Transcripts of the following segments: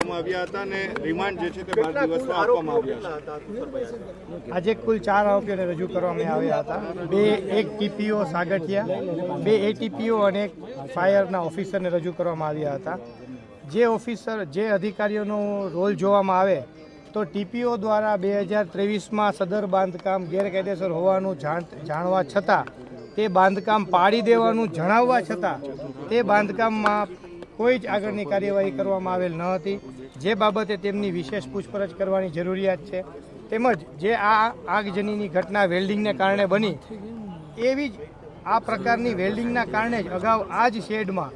કરવામાં આવ્યા હતા અને રિમાન્ડ જે છે તે 12 દિવસમાં આપવામાં આવ્યા છે। આજે કુલ 4 આરોપીઓને રજૂ કરવામાં આવ્યા હતા। એક ટીપીઓ સાગઠિયા, 2 એટીપીઓ અને એક ફાયરના ઓફિસરને રજૂ કરવામાં આવ્યા હતા। જે અધિકારીઓનો રોલ જોવામાં આવે તો ટીપીઓ દ્વારા 2023માં સદર બાંધકામ ગેરકાયદેસર હોવાનું જાણવા છતાં તે બાંધકામ પાડી દેવાનું જણાવવા છતાં તે બાંધકામમાં કોઈ જ આગળની કાર્યવાહી કરવામાં આવેલ ન હતી, જે બાબતે તેમની વિશેષ પૂછપરછ કરવાની જરૂરિયાત છે। તેમજ જે આ આગજનીની ઘટના વેલ્ડિંગને કારણે બની, એવી જ આ પ્રકારની વેલ્ડિંગના કારણે જ અગાઉ આ જ શેડમાં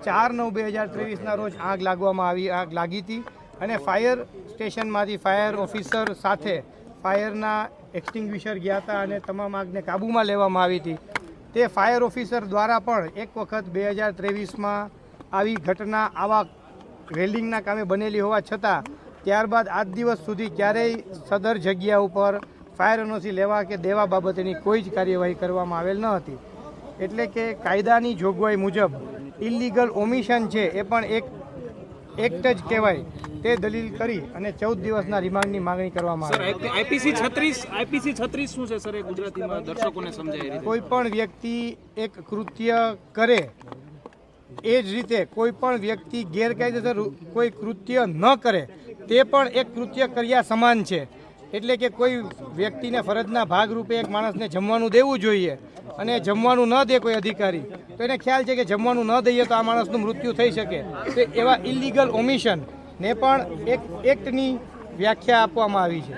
4/9/2023ના રોજ આગ લાગી હતી અને ફાયર સ્ટેશનમાંથી ફાયર ઓફિસર સાથે ફાયરના એક્સટિંગ્વિશર ગયા હતા અને તમામ આગને કાબૂમાં લેવામાં આવી હતી। તે ફાયર ઓફિસર દ્વારા પણ એક વખત 2023માં આવી ઘટના આવા વેલ્ડિંગના કામે બનેલી હોવા છતાં ત્યારબાદ આજ દિવસ સુધી ક્યારેય સદર જગ્યા ઉપર ફાયર એનઓસી લેવા કે દેવા બાબતેની કોઈ જ કાર્યવાહી કરવામાં આવેલ ન હતી। એટલે કે કાયદાની જોગવાઈ મુજબ ઇલીગલ ઓમિશન છે એ પણ એક એક્ટ જ કહેવાય, તે દલીલ કરી અને 14 દિવસના રિમાન્ડની માંગણી કરવામાં આવી। આઈપીસી 36 શું છે સર, એ ગુજરાતીમાં દર્શકોને સમજાય? કોઈ પણ વ્યક્તિ એક કૃત્ય કરે એ જ રીતે કોઈ પણ વ્યક્તિ ગેરકાયદેસર કોઈ કૃત્ય ન કરે તે પણ એક કૃત્ય કર્યા સમાન છે। એટલે કે કોઈ વ્યક્તિને ફરજના ભાગરૂપે એક માણસને જમવાનું દેવું જોઈએ અને જમવાનું ન દે કોઈ અધિકારી, તો એને ખ્યાલ છે કે જમવાનું ન દઈએ તો આ માણસનું મૃત્યુ થઈ શકે, તો એવા ઇલીગલ ઓમિશન ને પણ એક એક્ટની વ્યાખ્યા આપવામાં આવી છે।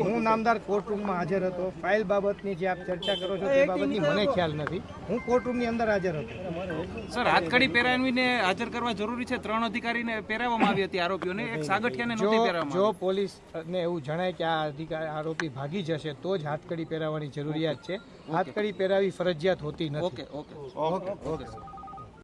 હું નામદાર કોર્ટરૂમમાં હાજર હતો। ફાઇલ બાબતની જે આપ ચર્ચા કરો છો તે બાબતની મને ખ્યાલ નથી, હું કોર્ટરૂમની અંદર હાજર હતો। સર, હાથકડી પહેરાવીને હાજર કરવા જરૂરી છે? 3 અધિકારીને પહેરાવવામાં આવી હતી આરોપીઓને, એક સાગઠિયાને નહોતી પહેરાવવામાં। જો પોલીસને એવું જણાય કે આ આરોપી ભાગી જશે તો જ હાથકડી પહેરાવવાની જરૂરિયાત છે, હાથકડી પહેરાવી ફરજિયાત હોતી નથી। ઓકે.